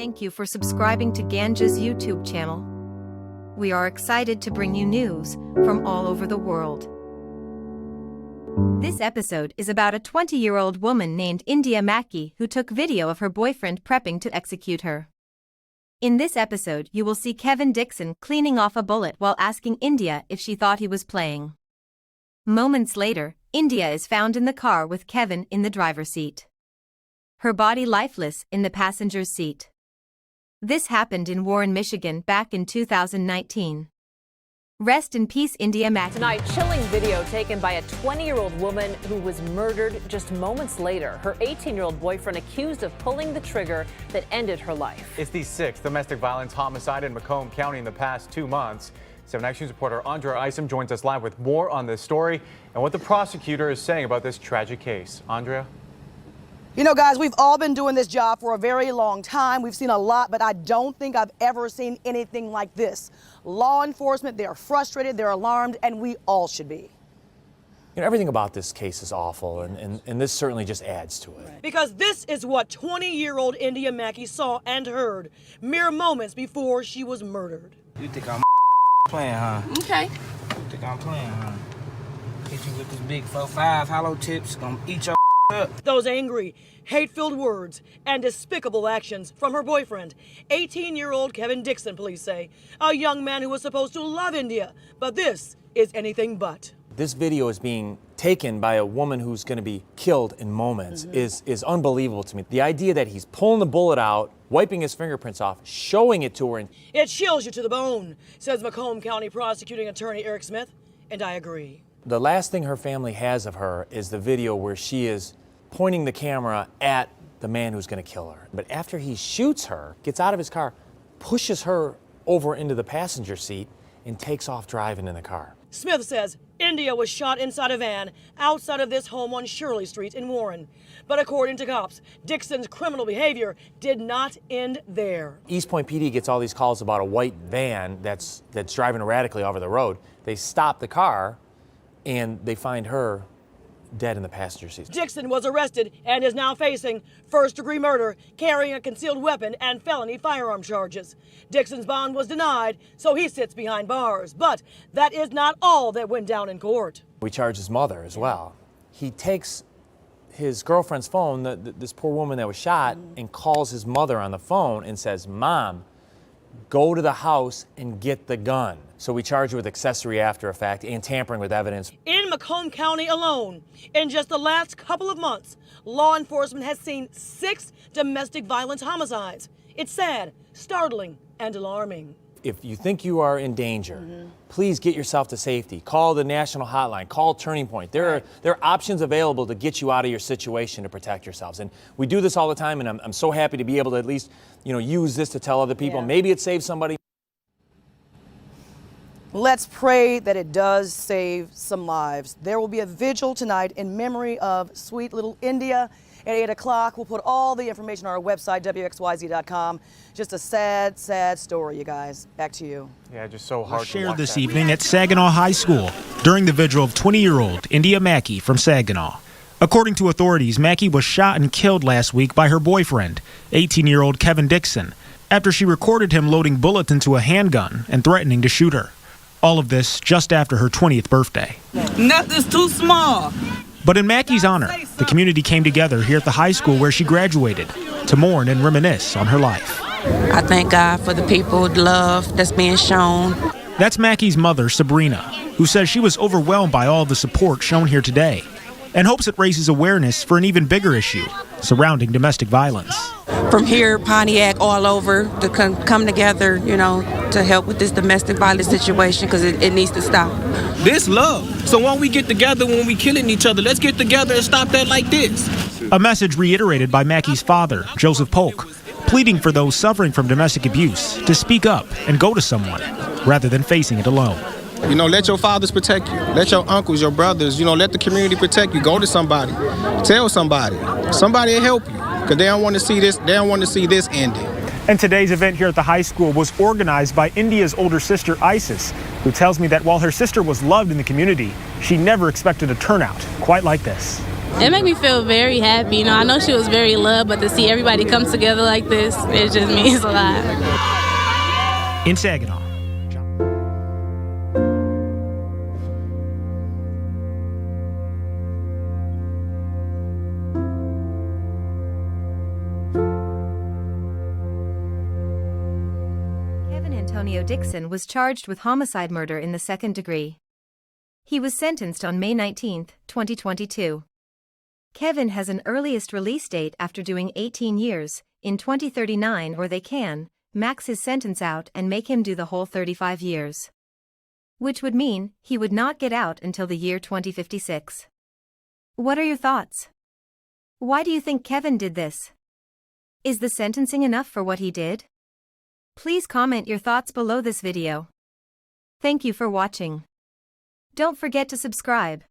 Thank you for subscribing to Ganja's YouTube channel. We are excited to bring you news from all over the world. This episode is about a 20-year-old woman named Mackey who took video of her boyfriend prepping to execute her. In this episode, you will see Kevin Dixon cleaning off a bullet while asking India if she thought he was playing. Moments later, India is found in the car with Kevin in the driver's seat. Her body lifeless in the passenger's seat. This happened in Warren, Michigan back in 2019. Rest in peace, Mackey. Tonight, chilling video taken by a 20-year-old woman who was murdered just moments later. Her 18-year-old boyfriend accused of pulling the trigger that ended her life. It's the 6th domestic violence homicide in Macomb County in the past 2 months. 7 Action News reporter Andrea Isom joins us live with more on this story and what the prosecutor is saying about this tragic case. Andrea? You know, guys, we've all been doing this job for a very long time. We've seen a lot, but I don't think I've ever seen anything like this. Law enforcement, they're frustrated, they're alarmed, and we all should be. You know, everything about this case is awful, and this certainly just adds to it. Because this is what 20-year-old Mackey saw and heard mere moments before she was murdered. You think I'm playing, huh? Okay. You think I'm playing, huh? Hit you with this big 4-5 hollow tips, gonna eat your up. Those angry, hate-filled words and despicable actions from her boyfriend, 18-year-old Kevin Dixon, police say, a young man who was supposed to love India, but this is anything but. This video is being taken by a woman who's going to be killed in moments is unbelievable to me. The idea that he's pulling the bullet out, wiping his fingerprints off, showing it to her. It chills you to the bone, says Macomb County prosecuting attorney Eric Smith, and I agree. The last thing her family has of her is the video where she is pointing the camera at the man who's going to kill her. But after he shoots her, gets out of his car, pushes her over into the passenger seat, and takes off driving in the car. Smith says India was shot inside a van outside of this home on Shirley Street in Warren. But according to cops, Dixon's criminal behavior did not end there. East Point PD gets all these calls about a white van that's driving erratically over the road. They stop the car, and they find her dead in the passenger seat. Dixon was arrested and is now facing first-degree murder, carrying a concealed weapon, and felony firearm charges. Dixon's bond was denied, so he sits behind bars. But that is not all that went down in court. We charge his mother as well. He takes his girlfriend's phone, this poor woman that was shot, and calls his mother on the phone and says, "Mom, go to the house and get the gun." So we charge her with accessory after effect and tampering with evidence. In Macomb County alone, in just the last couple of months, law enforcement has seen 6 domestic violence homicides. It's sad, startling, and alarming. If you think you are in danger, please get yourself to safety. Call the national hotline, call Turning Point. There are options available to get you out of your situation to protect yourselves. And we do this all the time, and I'm so happy to be able to at least, use this to tell other people. Yeah. Maybe it saves somebody. Let's pray that it does save some lives. There will be a vigil tonight in memory of sweet little India at 8 o'clock. We'll put all the information on our website, wxyz.com. Just a sad, sad story, you guys. Back to you. Yeah, just so hard to shared watch this that. evening at Saginaw High School during the vigil of 20-year-old Mackey from Saginaw. According to authorities, Mackey was shot and killed last week by her boyfriend, 18-year-old Kevin Dixon, after she recorded him loading bullets into a handgun and threatening to shoot her. All of this just after her 20th birthday. Nothing's too small. But in Mackey's honor, the community came together here at the high school where she graduated to mourn and reminisce on her life. I thank God for the people, the love that's being shown. That's Mackey's mother, Sabrina, who says she was overwhelmed by all the support shown here today and hopes it raises awareness for an even bigger issue surrounding domestic violence. From here, Pontiac, all over, to come together, to help with this domestic violence situation, because it needs to stop. This love. So when we get together, when we killing each other, let's get together and stop that like this. A message reiterated by Mackey's father, Joseph Polk, pleading for those suffering from domestic abuse to speak up and go to someone rather than facing it alone. Let your fathers protect you. Let your uncles, your brothers, let the community protect you. Go to somebody. Tell somebody. Somebody will help you, because they don't want to see this. They don't want to see this ending. And today's event here at the high school was organized by India's older sister, Isis, who tells me that while her sister was loved in the community, she never expected a turnout quite like this. It made me feel very happy. You know, I know she was very loved, but to see everybody come together like this, it just means a lot. In Saginaw. Antonio Dixon was charged with homicide murder in the second degree. He was sentenced on May 19, 2022. Kevin has an earliest release date after doing 18 years, in 2039, or they can max his sentence out and make him do the whole 35 years. Which would mean he would not get out until the year 2056. What are your thoughts? Why do you think Kevin did this? Is the sentencing enough for what he did? Please comment your thoughts below this video. Thank you for watching. Don't forget to subscribe.